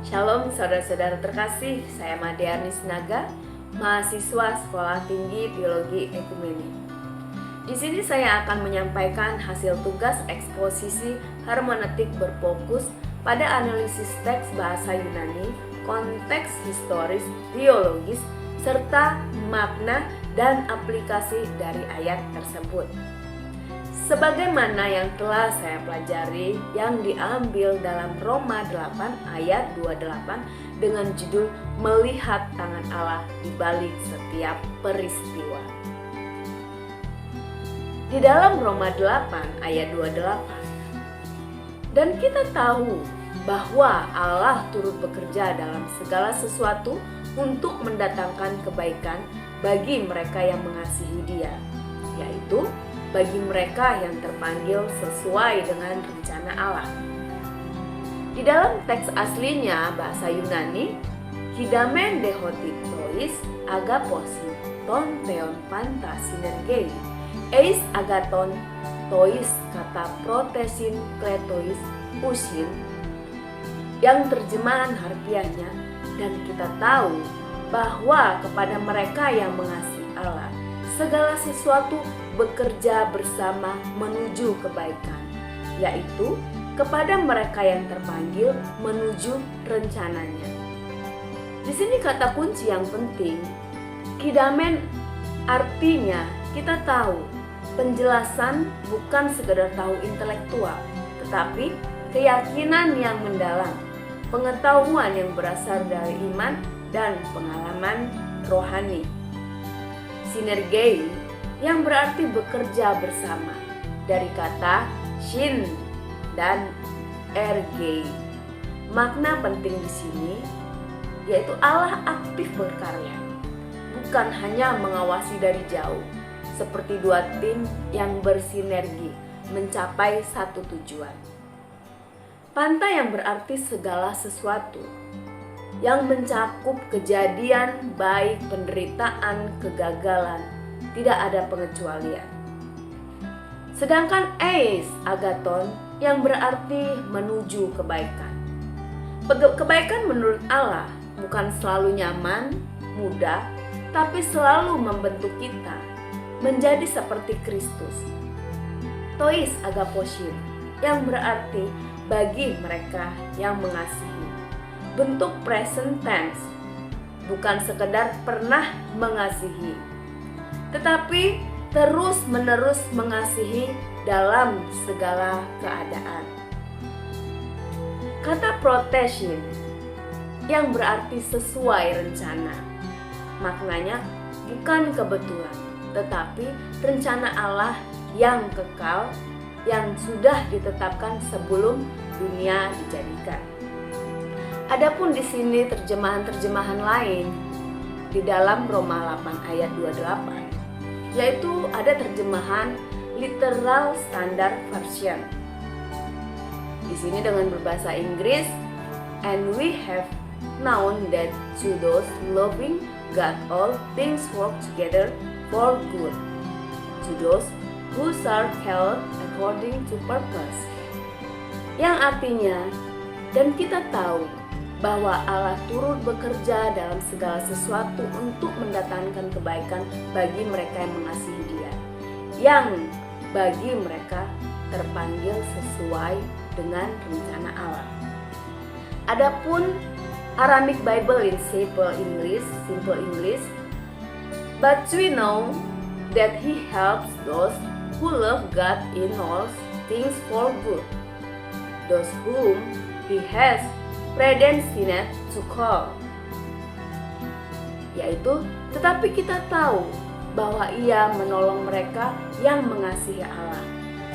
Shalom saudara-saudara terkasih, saya Madiarni Sinaga, mahasiswa Sekolah Tinggi Teologi Ekumene. Di sini saya akan menyampaikan hasil tugas eksposisi hermeneutik berfokus pada analisis teks bahasa Yunani, konteks historis, teologis, serta makna dan aplikasi dari ayat tersebut. Sebagaimana yang telah saya pelajari yang diambil dalam Roma 8 ayat 28 dengan judul Melihat Tangan Allah di balik setiap peristiwa. Di dalam Roma 8 ayat 28, dan kita tahu bahwa Allah turut bekerja dalam segala sesuatu untuk mendatangkan kebaikan bagi mereka yang mengasihi Dia, yaitu bagi mereka yang terpanggil sesuai dengan rencana Allah. Di dalam teks aslinya bahasa Yunani, hidamen dehotitois agaposi ton theon panta sinergei eis agaton tois kata protesin kletois usin, yang terjemahan harfiahnya, dan kita tahu bahwa kepada mereka yang mengasihi Allah segala sesuatu bekerja bersama menuju kebaikan, yaitu kepada mereka yang terpanggil menuju rencananya. Di sini kata kunci yang penting, kidamen, artinya kita tahu penjelasan bukan sekedar tahu intelektual, tetapi keyakinan yang mendalam, pengetahuan yang berasal dari iman dan pengalaman rohani. Sinergei yang berarti bekerja bersama, dari kata shin dan ergei. Makna penting di sini yaitu Allah aktif berkarya, bukan hanya mengawasi dari jauh, seperti dua tim yang bersinergi mencapai satu tujuan. Panta yang berarti segala sesuatu, yang mencakup kejadian baik penderitaan, kegagalan, tidak ada pengecualian. Sedangkan eis agaton yang berarti menuju kebaikan. Kebaikan menurut Allah bukan selalu nyaman, mudah, tapi selalu membentuk kita menjadi seperti Kristus. Tois agaposin yang berarti bagi mereka yang mengasihi. Bentuk present tense, bukan sekedar pernah mengasihi, tetapi terus-menerus mengasihi dalam segala keadaan. Kata protection yang berarti sesuai rencana, maknanya bukan kebetulan, tetapi rencana Allah yang kekal yang sudah ditetapkan sebelum dunia dijadikan. Adapun di sini terjemahan-terjemahan lain di dalam Roma 8 ayat 28, yaitu ada terjemahan literal standard version. Di sini dengan berbahasa Inggris, and we have known that to those loving God all things work together for good, to those who are called according to purpose. Yang artinya, dan kita tahu bahwa Allah turut bekerja dalam segala sesuatu untuk mendatangkan kebaikan bagi mereka yang mengasihi Dia, yang bagi mereka terpanggil sesuai dengan rencana Allah. Adapun Aramaic Bible in simple English, but we know that He helps those who love God in all things for good, those whom He has predestined to call, yaitu tetapi kita tahu bahwa Ia menolong mereka yang mengasihi Allah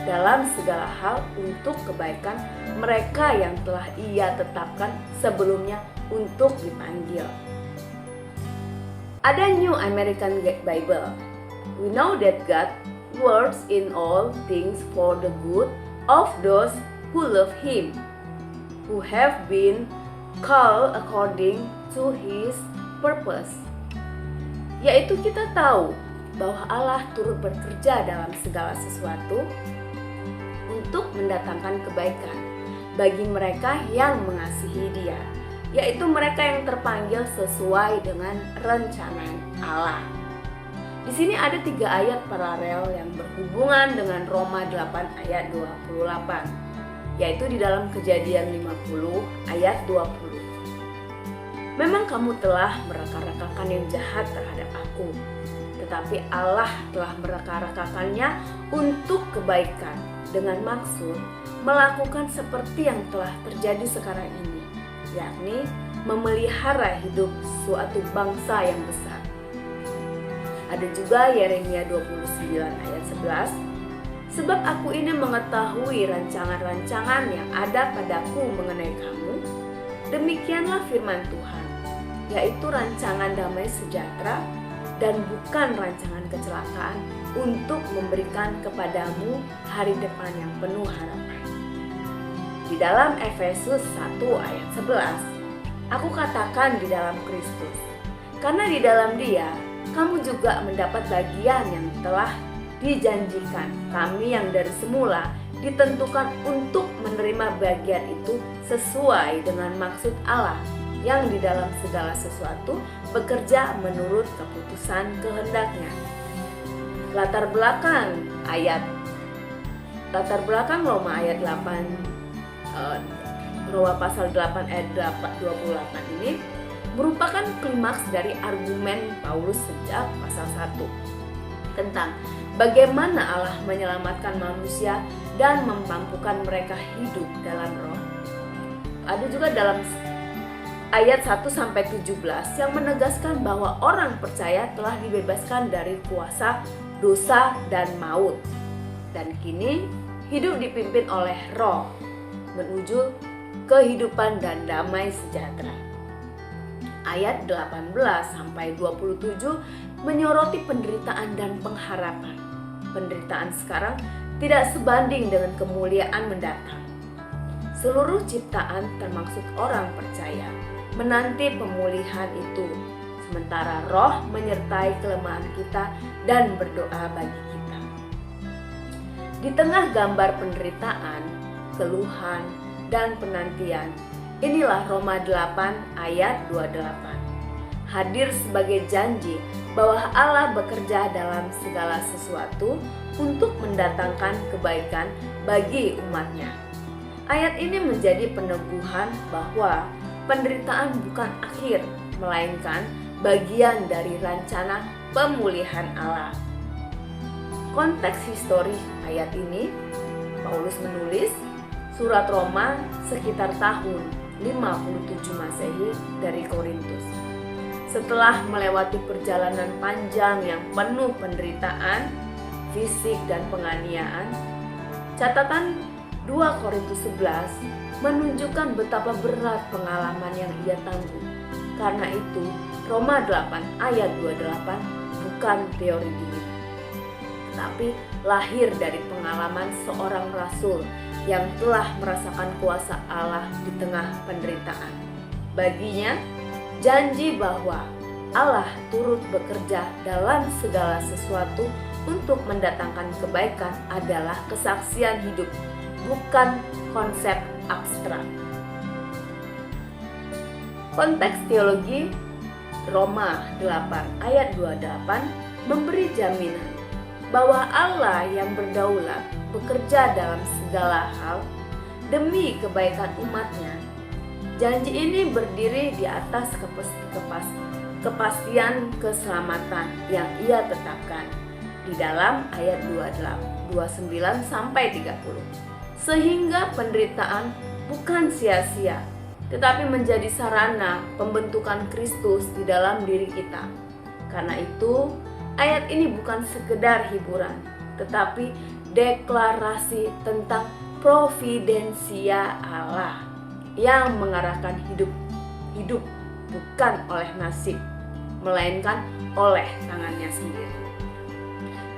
dalam segala hal untuk kebaikan mereka yang telah Ia tetapkan sebelumnya untuk dipanggil. Ada New American Bible. We know that God works in all things for the good of those who love Him, who have been called according to His purpose. Yaitu kita tahu bahwa Allah turut bekerja dalam segala sesuatu untuk mendatangkan kebaikan bagi mereka yang mengasihi Dia, yaitu mereka yang terpanggil sesuai dengan rencana Allah. Di sini ada 3 ayat paralel yang berhubungan dengan Roma 8 ayat 28, yaitu di dalam Kejadian 50 ayat 20. Memang kamu telah mereka-rekakan yang jahat terhadap aku, tetapi Allah telah mereka-rekakannya untuk kebaikan dengan maksud melakukan seperti yang telah terjadi sekarang ini, yakni memelihara hidup suatu bangsa yang besar. Ada juga Yeremia 29 ayat 11. Sebab aku ini mengetahui rancangan-rancangan yang ada padaku mengenai kamu. Demikianlah firman Tuhan, yaitu rancangan damai sejahtera dan bukan rancangan kecelakaan, untuk memberikan kepadamu hari depan yang penuh harapan. Di dalam Efesus 1 ayat 11, aku katakan di dalam Kristus, karena di dalam Dia kamu juga mendapat bagian yang telah dijanjikan. Kami yang dari semula ditentukan untuk menerima bagian itu sesuai dengan maksud Allah yang di dalam segala sesuatu bekerja menurut keputusan kehendaknya. Latar belakang Roma ayat 8, Roma pasal 8 ayat 28 ini merupakan klimaks dari argumen Paulus sejak pasal 1 tentang bagaimana Allah menyelamatkan manusia dan memampukan mereka hidup dalam roh. Ada juga dalam ayat 1-17 yang menegaskan bahwa orang percaya telah dibebaskan dari kuasa dosa dan maut, dan kini hidup dipimpin oleh Roh menuju kehidupan dan damai sejahtera. Ayat 18-27 menyoroti penderitaan dan pengharapan. Penderitaan sekarang tidak sebanding dengan kemuliaan mendatang. Seluruh ciptaan termasuk orang percaya menanti pemulihan itu, sementara Roh menyertai kelemahan kita dan berdoa bagi kita. Di tengah gambar penderitaan, keluhan, dan penantian, inilah Roma 8 ayat 28 hadir sebagai janji bahwa Allah bekerja dalam segala sesuatu untuk mendatangkan kebaikan bagi umatnya. Ayat ini menjadi peneguhan bahwa penderitaan bukan akhir, melainkan bagian dari rencana pemulihan Allah. Konteks histori ayat ini, Paulus menulis surat Roma sekitar tahun 57 Masehi dari Korintus. Setelah melewati perjalanan panjang yang penuh penderitaan, fisik dan penganiayaan, catatan 2 Korintus 11 menunjukkan betapa berat pengalaman yang ia tanggung. Karena itu, Roma 8 ayat 28 bukan teori diri, tetapi lahir dari pengalaman seorang rasul yang telah merasakan kuasa Allah di tengah penderitaan. Baginya, janji bahwa Allah turut bekerja dalam segala sesuatu untuk mendatangkan kebaikan adalah kesaksian hidup, bukan konsep abstrak. Konteks teologi Roma 8 ayat 28 memberi jaminan bahwa Allah yang berdaulat bekerja dalam segala hal demi kebaikan umatnya. Janji ini berdiri di atas kepastian keselamatan yang ia tetapkan di dalam ayat 29-30. Sehingga penderitaan bukan sia-sia, tetapi menjadi sarana pembentukan Kristus di dalam diri kita. Karena itu, ayat ini bukan sekedar hiburan, tetapi deklarasi tentang providensia Allah yang mengarahkan hidup bukan oleh nasib, melainkan oleh tangannya sendiri.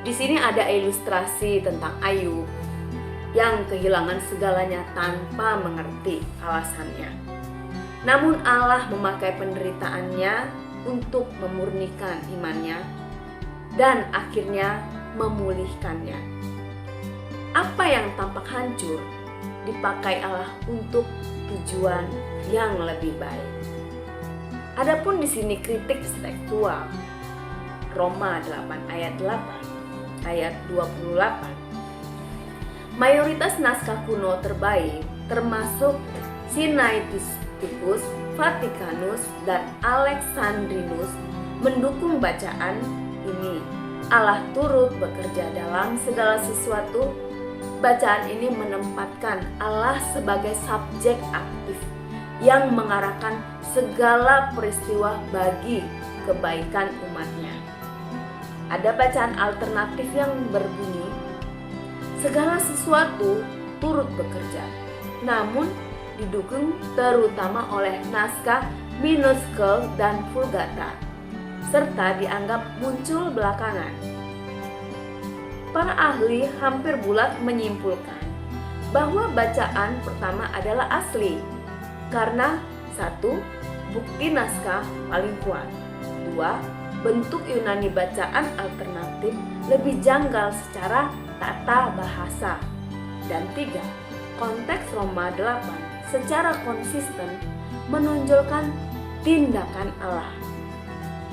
Di sini ada ilustrasi tentang Ayub yang kehilangan segalanya tanpa mengerti alasannya. Namun Allah memakai penderitaannya untuk memurnikan imannya dan akhirnya memulihkannya. Apa yang tampak hancur dipakai Allah untuk tujuan yang lebih baik. Adapun di sini kritik tekstual. Roma 8 ayat 8, ayat 28. Mayoritas naskah kuno terbaik termasuk Sinaiticus, Vaticanus, dan Alexandrinus mendukung bacaan ini. Allah turut bekerja dalam segala sesuatu. Bacaan ini menempatkan Allah sebagai subjek aktif yang mengarahkan segala peristiwa bagi kebaikan umatnya. Ada bacaan alternatif yang berbunyi, segala sesuatu turut bekerja, namun didukung terutama oleh naskah minuskel dan vulgata, serta dianggap muncul belakangan. Para ahli hampir bulat menyimpulkan bahwa bacaan pertama adalah asli, karena 1. Bukti naskah paling kuat, 2. Bentuk Yunani bacaan alternatif lebih janggal secara tata bahasa, dan 3. Konteks Roma 8 secara konsisten menonjolkan tindakan Allah.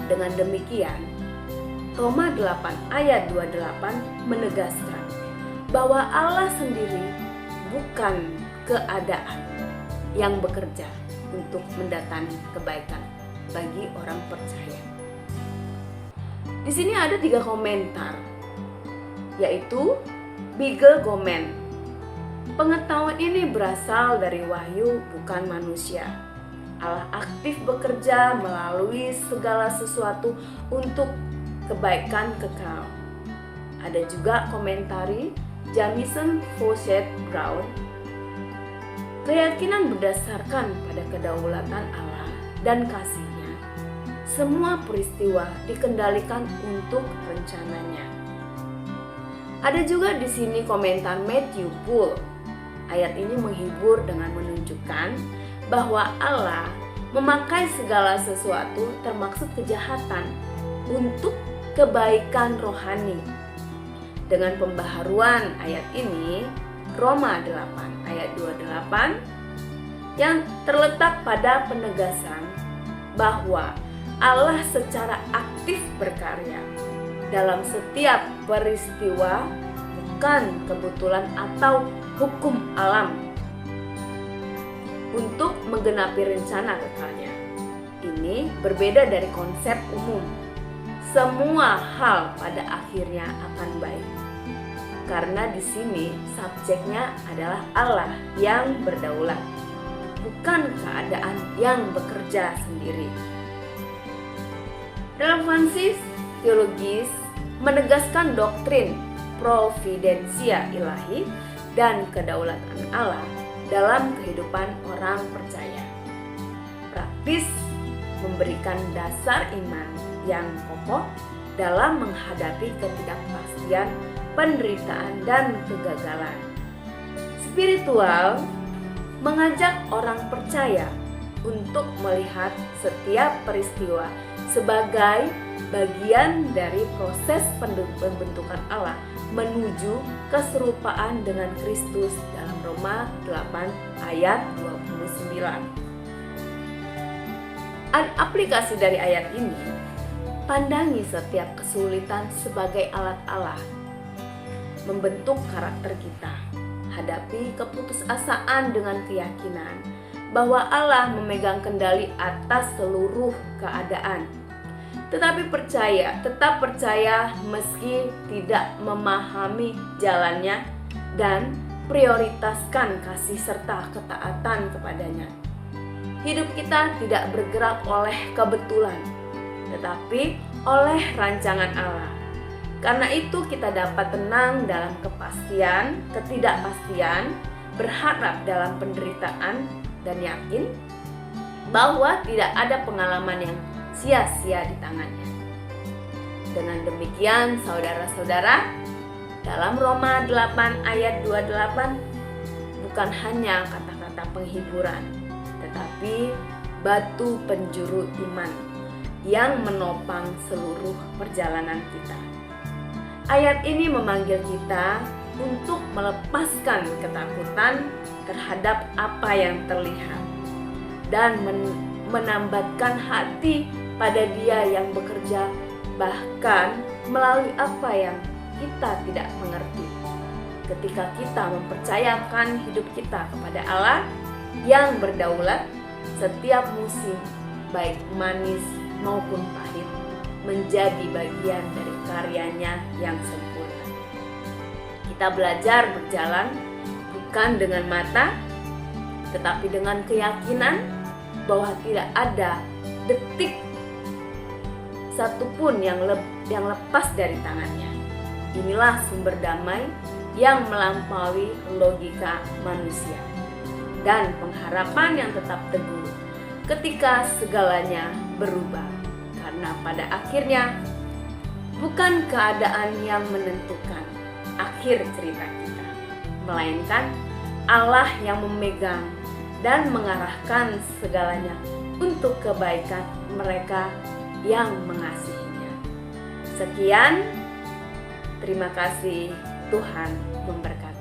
Dengan demikian, Roma 8 ayat 28 menegaskan bahwa Allah sendiri bukan keadaan yang bekerja untuk mendatangkan kebaikan bagi orang percaya. Di sini ada 3 komentar, yaitu Bigel Gomen. Pengetahuan ini berasal dari wahyu, bukan manusia. Allah aktif bekerja melalui segala sesuatu untuk kebaikan kekal. Ada juga komentari Jamison Fawcett Brown. Keyakinan berdasarkan pada kedaulatan Allah dan kasih-Nya. Semua peristiwa dikendalikan untuk rencananya. Ada juga di sini komentar Matthew Poole. Ayat ini menghibur dengan menunjukkan bahwa Allah memakai segala sesuatu termasuk kejahatan untuk kebaikan rohani. Dengan pembaharuan ayat ini, Roma 8 ayat 28 yang terletak pada penegasan bahwa Allah secara aktif berkarya dalam setiap peristiwa, bukan kebetulan atau hukum alam, untuk menggenapi rencana kekalnya. Ini berbeda dari konsep umum. Semua hal pada akhirnya akan baik. Karena di sini subjeknya adalah Allah yang berdaulat, bukan keadaan yang bekerja sendiri. Relevansi teologis menegaskan doktrin providensia ilahi dan kedaulatan Allah dalam kehidupan orang percaya. Praktis memberikan dasar iman yang kokoh dalam menghadapi ketidakpastian, penderitaan, dan kegagalan. Spiritual mengajak orang percaya untuk melihat setiap peristiwa sebagai bagian dari proses pembentukan Allah menuju keserupaan dengan Kristus dalam Roma 8 ayat 29. Aplikasi dari ayat ini, pandangi setiap kesulitan sebagai alat Allah membentuk karakter kita. Hadapi keputusasaan dengan keyakinan bahwa Allah memegang kendali atas seluruh keadaan. Tetap percaya meski tidak memahami jalannya, dan prioritaskan kasih serta ketaatan kepadanya. Hidup kita tidak bergerak oleh kebetulan, tetapi oleh rancangan Allah. Karena itu kita dapat tenang dalam ketidakpastian, berharap dalam penderitaan, dan yakin bahwa tidak ada pengalaman yang sia-sia di tangannya. Dengan demikian, saudara-saudara, dalam Roma 8 ayat 28 bukan hanya kata-kata penghiburan, tetapi batu penjuru iman yang menopang seluruh perjalanan kita. Ayat ini memanggil kita untuk melepaskan ketakutan terhadap apa yang terlihat dan menambatkan hati pada Dia yang bekerja, bahkan melalui apa yang kita tidak mengerti. Ketika kita mempercayakan hidup kita kepada Allah yang berdaulat, setiap musim, baik manis maupun pahit, menjadi bagian dari karyanya yang sempurna. Kita belajar berjalan bukan dengan mata, tetapi dengan keyakinan bahwa tidak ada detik satupun yang lepas dari tangannya. Inilah sumber damai yang melampaui logika manusia dan pengharapan yang tetap teguh ketika segalanya berubah. Karena pada akhirnya bukan keadaan yang menentukan akhir cerita kita, melainkan Allah yang memegang dan mengarahkan segalanya untuk kebaikan mereka yang mengasihinya. Sekian, terima kasih, Tuhan memberkati.